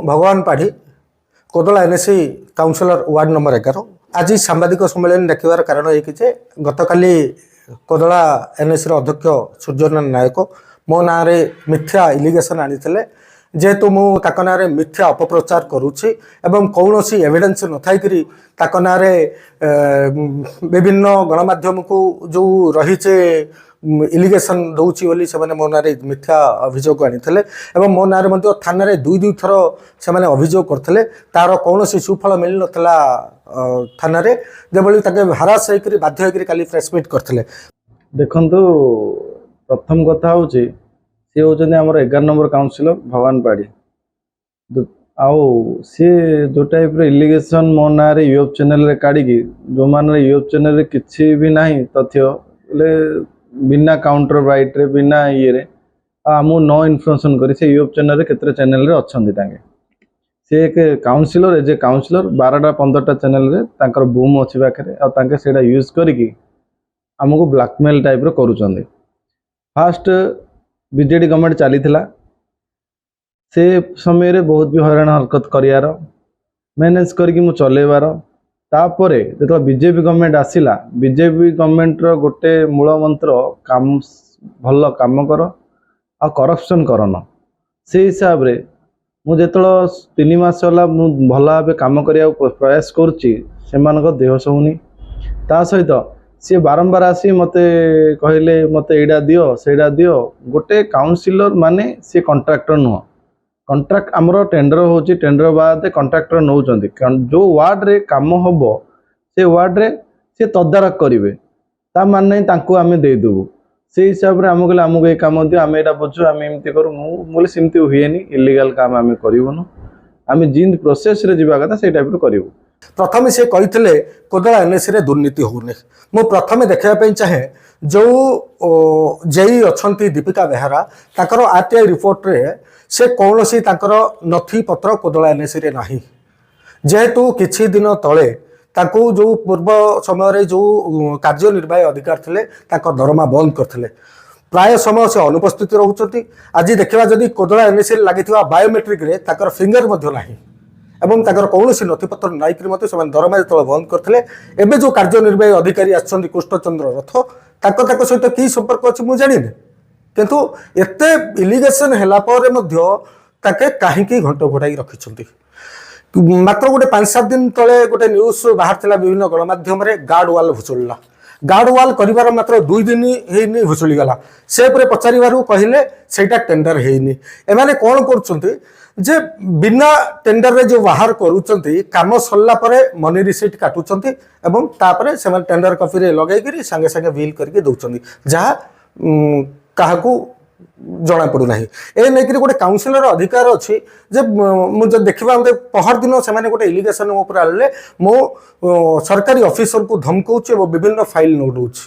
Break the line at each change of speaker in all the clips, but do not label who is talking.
भगवान Padhi Kodala NSC councillor ward number 11 आज सांबादिक सम्मेलन डाकिबार कारण ये कि गतकाली कोदला एनएससी अध्यक्ष सूर्यनारायण नायक मो ना मिथ्या इलिगेशन आनी जेहेतु मुझे ना मिथ्या अपप्रचार करुच्ची एवं कौन एविडेंस न थी ना विभिन्न गणमाध्यम को जो रहीचे इलिगेशन दौची बोली से मो ना मिथ्या अभियोग आनी मो ना थाना दुई थर से अभियोग करते तार कौन सुफल मिल ना थाना जो हारास होकर बाध्य होकर काली प्रेसमिट करते।
देखु प्रथम कथा हूँ सी होचंदी हमर 11 नंबर काउंसिलर भगवान पाड़ी आउ सी जो टाइप इलिगेशन मो ना यूट्यूब चैनल रे काढ़ी जो मैंने यूट्यूब चैनल रे किसी भी ना तथ्य बिना काउंटर राइट रे बिना ये रे आमु न इनफॉरमेशन करी से यूट्यूब चैनल रे केतरे चैनल रे अछंदी तांगे से एक काउंसिलर एज ए काउंसिलर 12टा-15टा चैनल रे तांकर बूम अछि पाखरे आ तांके सेडा यूज करिकी हमको ब्लैकमेल टाइप रो करूचंदी। फास्ट बीजेडी गवर्नमेंट चली से समय रे बहुत भी हैरान हरकत करियार मैनेज करके मु चलेबार तापरे जो बीजेपी गवर्नमेंट आसिला बीजेपी गवर्नमेंट रो गोटे मूल मंत्र काम भल काम कर आ करप्शन करन से हिसाब रे मु जेतलो 3 मास होला मु भल भाबे काम करिया प्रयास करूची सेमानक देह सहुनी ता सहित सी बारंबार आसी मते कहले मते एडा दियो सेडा दियो गोटे काउंसिलर माने सी कॉन्ट्रैक्टर नुह कॉन्ट्रैक्ट आमर टेंडर होची टेंडर बाद कॉन्ट्रैक्टर नौचंदी जो वार्ड रे काम हबो से वार्ड रे सी तदारक करिवे ता माने तांको आमे दे देबु से हिसाब रे हमको आमको ये काम दियो आमे एडा बुझु आमे एमती करू मुले सिमती हुएनी इलीगल काम आमे करिवनु आमे जिन प्रोसेस रे जिबा कथा से टाइप रो करिवु।
प्रथम से कहते कोदला एनएससी रे दुर्नीति होने मु प्रथम देखा चाहे जो जेई अच्छी दीपिका बेहरा ताकर आरटीआई रिपोर्ट रे से कौन सी नथी पत्र कोदला एनएससी रे नाही जेहेतु किछि दिन तले ताकू जो पूर्व समय जो कार्यनिर्वाही अधिकार थे दरमा बंद करते प्राय समय से अनुपस्थित रोचती आज देखा जदि कोदला एनएससी लगी बायोमेट्रिक रे ताकर फिंगर नाही एवं ताकर कौन नथिपत्र नाइक से दरमा जो बंद करते एवं जो कार्यनिर्वाही अधिकारी आछंती कृष्णचंद्र रथ ताक सहित कि संपर्क अच्छी मुझे जानी किंतु एते इलिगेशन है कहीं घंट घोड़ाई रखिंट मात्र गोटे 5-7 दिन तले गोटे न्यूज बाहर विभिन्न गणमाध्यम गार्ड वाल भुचुड़ा गार्ड वाल कर मात्र 2 दिन ही भुचुड़ी गला से पचार कहले सेटा टेंडर हैनी एमाने कौन कर जे बिना टेंडर रे जो बाहर करूचंती काम सरला परे मनी रिसीट काटुचंती एवं तापरे से टेंडर कॉपी रे लगाई करी संगे संगे बिल करके दउचंती जहा काहाकू जना पड़ू नाही ए नेकरी गोटे काउंसिलर अधिकार अछि जे मुझे देखिबा मते पहर दिन से माने गोटे इलिगेशन ऊपर आले मो सरकारी ऑफिसर को धमकाउछ एवं विभिन्न फाइल नोडउछ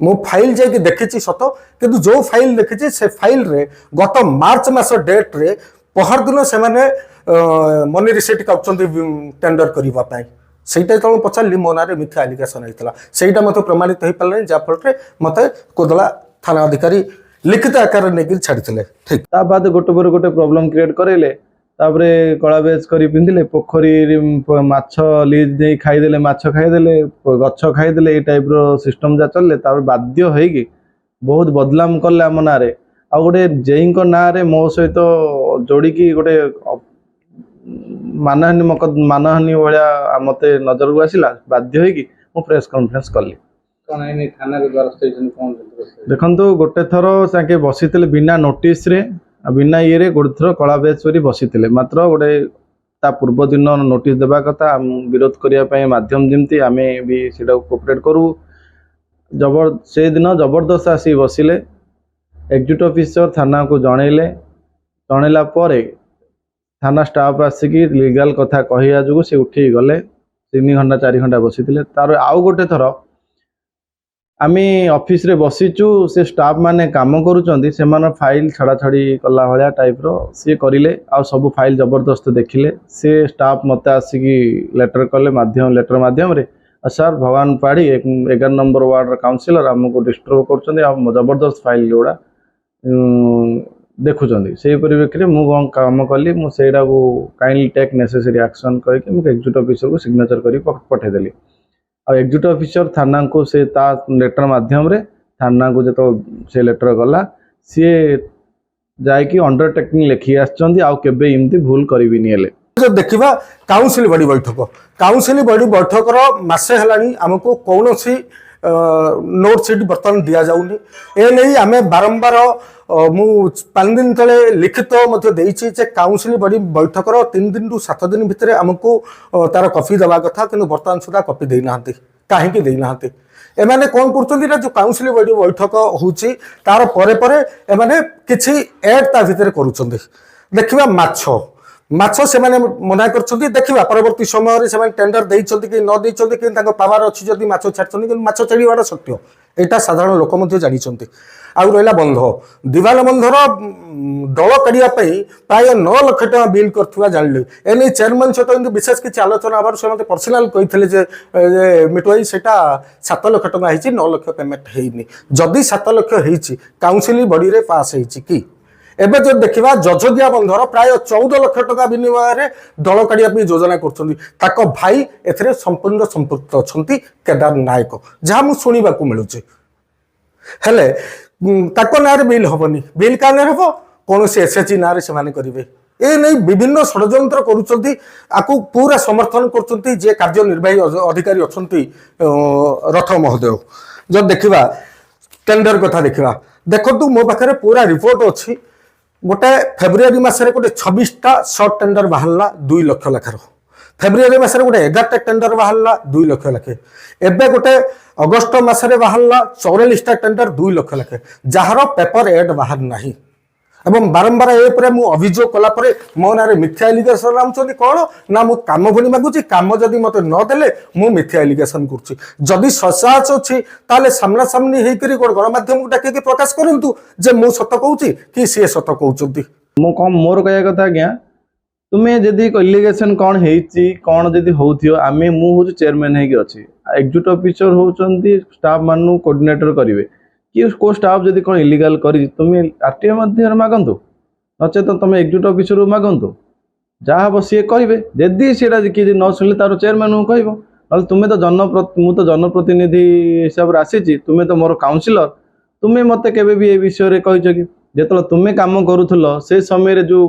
मो फाइल जे देखिछि सत किंतु जो फाइल देखिछि से फाइल रे गत मार्च मास डेट रे पहर दिन से मनी रिसीट काटुचंती टेंडर करबा पाई सेटा तो पचारि मो ना मिथ्या एलिगेशन होता सेटा मत प्रमाणित हो पारे जहाँफल मत कोदला थाना अधिकारी लिखित आकार नहीं छाड़ी ठीक
बाद गोटे पर गोटे प्रॉब्लम क्रिएट करेले तापरे कला बेच कर पिंधिले पोखरी माछ लीज दे खाईदेले माछ खाईदेले गछ खाईदेले ये टाइप रो सिस्टम जा चलले तापर बाध्य होगी बहुत बदलाम कले आम ना आ गोटे जेई ना मो सहित जोड़िकी गोटे मानहानि भाया मत नजर को आसला बाध्य होगी मु प्रेस कॉन्फ्रेंस कली देखो गोटे थर से बसी बिना नोटिस रे बिना ये गोटे थर कला बेच कर बसी मात्र गोटे ता पूर्व दिन नोटिस देवा कथा विरोध करने माध्यम जमती आम भी कोऑपरेट करूँ से दिन जबरदस्त आसी बसिले एग्जिट ऑफिसर थाना को जनइले जनइला थाना स्टाफ आसिकी लीगल कथा कहवा जो से उठी गले 3 घंटा 4 घंटा बसी तार आउ गोटे थर आम ऑफिस रे बसीचु से स्टाफ माने काम करुचंती से फाइल छड़ा छड़ी कला भाया टाइप रो सी करिले आ सब फाइल जबरदस्त देखिले से स्टाफ मते आसिकी लेटर माध्यम रे सर भगवान पाड़ी 11 नंबर वार्ड काउंसिलर आमको डिस्टर्ब कर जबरदस्त फाइल गुड़ा ଦେଖୁଛନ୍ତି। ସେଇ ପରିପ୍ରେକ୍ଷୀରେ ମୁଁ କ'ଣ କାମ କଲି, ମୁଁ ସେଇଟାକୁ କାଇଣ୍ଡଲି ଟେକ୍ ନେସେସରି ଆକ୍ସନ୍ କହିକି ମୁଁ ଏକ୍ଜିକ୍ୟୁଟିଭ୍ ଅଫିସରକୁ ସିଗ୍ନେଚର୍ କରି ପଠାଇଦେଲି। ଆଉ ଏକ୍ଜିକ୍ୟୁଟିଭ୍ ଅଫିସର ଥାନାଙ୍କୁ ସେ ତା ଲେଟର୍ ମାଧ୍ୟମରେ ଥାନାକୁ ଯେତେବେଳେ ସେ ଲେଟର୍ ଗଲା, ସିଏ ଯାଇକି ଅଣ୍ଡରଟେକିଂ ଲେଖିକି ଆସିଛନ୍ତି ଆଉ କେବେ ଏମିତି ଭୁଲ କରିବିନି। ହେଲେ
देखा काउंसिल बॉडी बैठक काउंसिल बॉडी बैठकर मासे हेलानी आमको कौन सी नोट सीट बर्तमान दि जाऊनी ए नहीं आम बारंबार मु 5 दिन तले लिखित जे काउंसिल बॉडी बैठकर 3 दिन रु 7 दिन भितर आमको तार कॉपी देवा कथा कि बर्तमान सुधा कॉपी देना कहीं देना एमाने कौन कर जो काउंसिल बॉडी बैठक होची तार परे परे एमाने किछि एड ता भितर करूछन देखिबा माछ से मना कर देखा परवर्ती समय से टेंडर देइछन्ति कि न देइछन्ति कि तांको पावर अछि जदि माछ छाड़छन्ति कि माछ छाड़ीबार सत्य एटा साधारण लोक मध्ये जानिछन्ति। आउ रहिला बंध दिवाल बंधर दल काढ़िया प्राय 9 लाख टका बिल करथुवा जानले एने चेयरमैन सहित विशेष किसी आलोचना आबार से मते पर्सनल कहिथिले जे मिटुआई सेटा 7 लाख टका हिची 9 लाख पेमेंट हेइनी जदि 7 लाख हिची काउंसिल बॉडी रे पास हिची कि एबे जो देखा जजगिया बंधर प्राय 14 लाख टका विनिमय दल काढ़िया योजना कर भाई ए संपूर्ण संपृक्त अच्छा केदार नायक जहाँ मुझे शुणा मिलूँ हेले ना बिल हेनी बिल क्या ना हम कौन सी एसएचजी ना से करेंगे ए नहीं विभिन्न षड्यंत्र करूँ पूरा समर्थन कर जे कार्यनिर्वाही अधिकारी अच्छा रथ महोदय जब देखा टेंडर कथा देखा देखु मो पाखे पूरा रिपोर्ट अच्छी गोटे फेब्रुआरी मसरे गोटे 26टा shirt tender बाहरला 2 lakh Lakhar February मसरे गोटे 11टा टेंडर बाहरला 2 लाख लाखे एबे गोटे अगस्त मसरे बाहरला 44टा टेंडर 2 लाख लाखे जार पेपर एड बाहर नाही एवं बारंबार ए मु अभियोग कला परे मो ना मिथ्या एलिगेशन आनुचंदी कौन ना मु काम भूमि मागुची काम जदि मते न देले मु मिथ्या एलिगेशन करुची जदि ससाच अछि ताले सामना सामनी हेकरी गणमाध्यम को डाके प्रकाश करंतु जे मु सत कहूची कि सी सत कहउचंती
मु कम मोर कहया कथा आज्ञा तुमे जदि एलिगेशन कौन हेची कौन जदि होथियो आमे मु हो चेयरमैन हेकी अछि एग्जीक्यूटिव ऑफिसर होचंती स्टाफ मानु कोऑर्डिनेटर करिवे कि को स्टाफ जदि कौन इलीगल करी तुम आरटीओ मध्य मागंतु नचेत तुम एग्जीक्यूटिव ऑफिसर मागंतु जहाँ हम सी करेंगे जदि सीटा किए न शुणिले तार चेयरमैन को कह ना तुम्हें तो जनप्रतिनिधि हिसाब से आसी तुम्हें तो मोर काउंसिलर तुम्हें मत के भी विषय कहीच कि जो तुम्हें कम करूल से समय जो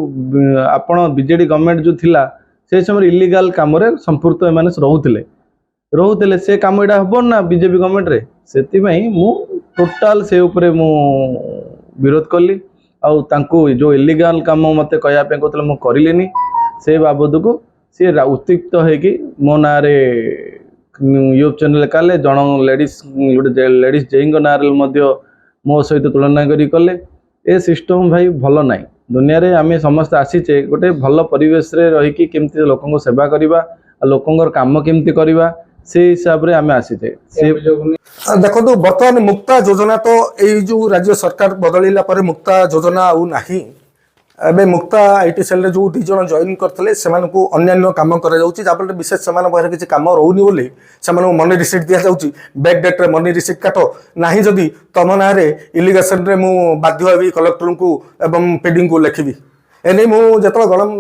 आपण बीजेडी गवर्नमेंट जो थिला से समय इलीगल कम संपुक्त एम रोते से कम यहाँ हम ना बीजेपी गवर्नमेंट रे से मु टोटाल से उपरे मु विरोध कली आउ तांको जो इलीगल काम मते कहया पे कहतले मु करिलेनी से बाबद को सी उत्तिक्त होगी मो ना रे यूट्यूब चैनल काले जन लेडीज गोटे लेडीज जेईंग ना मो सहित तुलना करी कले ए सिस्टम भाई भल ना दुनिया रे आमे समस्त आसीचे गोटे भल परिवेश रे रही केमती लोकंको सेवा करबा लोकंकर काम केमती करबा से हिसाब रे आमे आसीचे से
देखो बर्तमान मुक्ता योजना तो यही जो राज्य सरकार बदलला पर मुक्ता योजना आउ नाही एबे मुक्ता आईटी सेल रे जो 2 जन जॉइन करथले सेमान को अन्य काम करा जाउची जापर विशेष सेमान बहर किछि काम रहउनी बोली सेमान मनी रिसीट दिया जाउची बैक डेट रे मनी रिसीट काटो नाही जदी तम ना रे इलीगेशन रे मु बाध्य हेबी कलेक्टर को एवं पीडिंग को लिखिबी एने मु जतला गणम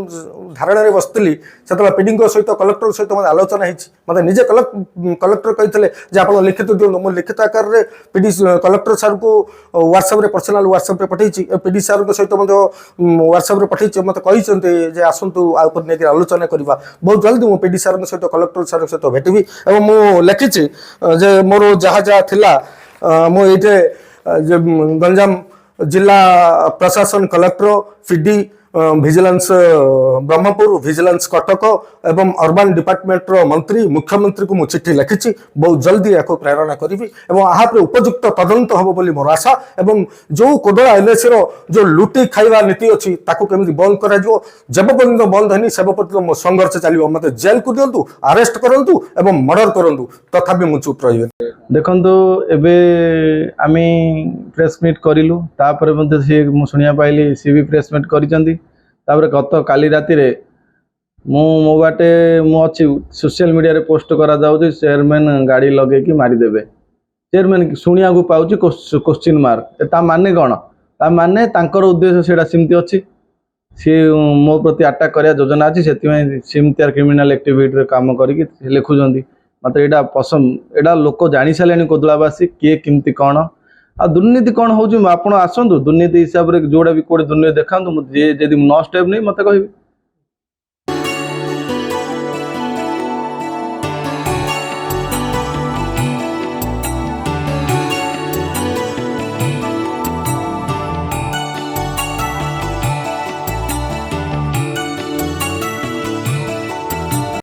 धारणा रे बसतली सेतला पीडिंग को सहित कलेक्टर सहित मत आलोचना हिची मते निजे कलेक्टर कहितले जे आपण लिखित दियो मु लिखित आकार रे पीडी कलेक्टर सर को व्हाट्सएप रे पर्सनल व्हाट्सएप रे पठैची पीडी सर को सहित मते व्हाट्सएप रे पठैची मते कहिसंते जे आसंतु आ ऊपर नेकी आलोचना करबा बहुत जल्दी मु पीडी सर को सहित कलेक्टर सर सहित भेटिबी एवं मु लिखिची जे मोर जहा जहा थिला मु एटे जे गंजाम जिला प्रशासन collector PD vigilance Brahmapur vigilance Cuttack एवं अर्बन डिपार्टमेंट रो मंत्री मुख्यमंत्री को मु चिट्ठी लिखिछि बहुत जल्दी याको प्रेरणा करी एवं यहाँ पर उपयुक्त तदंत हम बोली मोर आशा एवं जो कोदला एलएसी रो जो लुटी खाइबा नीति अच्छी ताको केमिति बंद करा जो जब पर्यंत बंद हेनी सेब पर्यंत मो संघर्ष चलिबो मते जेल को दियंतु अरेस्ट करंतु एवं मर्डर करंतु तथापि मु चुप रहिबे
देखंतु एबे आमी प्रेस मीट करिलु तापर मध्ये से मु सुनिया पाइली सी भी प्रेस मीट करिसंती तापर गत काली राति रे मो बाटे मु अच्छी सोशल मीडिया रे पोस्ट करा जाउची चेयरमैन गाड़ी लगे कि मारी देबे चेयरमैन शुणिया को पाउची क्वेश्चन मार्क ता माने कोन ତା ମାନେ ତାଙ୍କର ଉଦ୍ଦେଶ୍ୟ ସେଇଟା ସେମିତି ଅଛି, ସିଏ ମୋ ପ୍ରତି ଆଟାକ୍ କରିବା ଯୋଜନା ଅଛି, ସେଥିପାଇଁ ସେମିତିଆ କ୍ରିମିନାଲ ଆକ୍ଟିଭିଟିରେ କାମ କରିକି ଲେଖୁଛନ୍ତି। ମୋତେ ଏଇଟା ପସନ୍ଦ, ଏଇଟା ଲୋକ ଜାଣିସାରିଲେଣି କୋଦଳାବାସୀ କିଏ କେମିତି କ'ଣ। ଆଉ ଦୁର୍ନୀତି କ'ଣ ହେଉଛି ଆପଣ ଆସନ୍ତୁ, ଦୁର୍ନୀତି ହିସାବରେ ଯୋଉଟା ବି କୋଉଠି ଦୁର୍ନୀତି ଦେଖାନ୍ତୁ, ମୁଁ ଯିଏ ଯଦି ନ ଷ୍ଟେପ୍ ନେଇ ମୋତେ କହିବେ।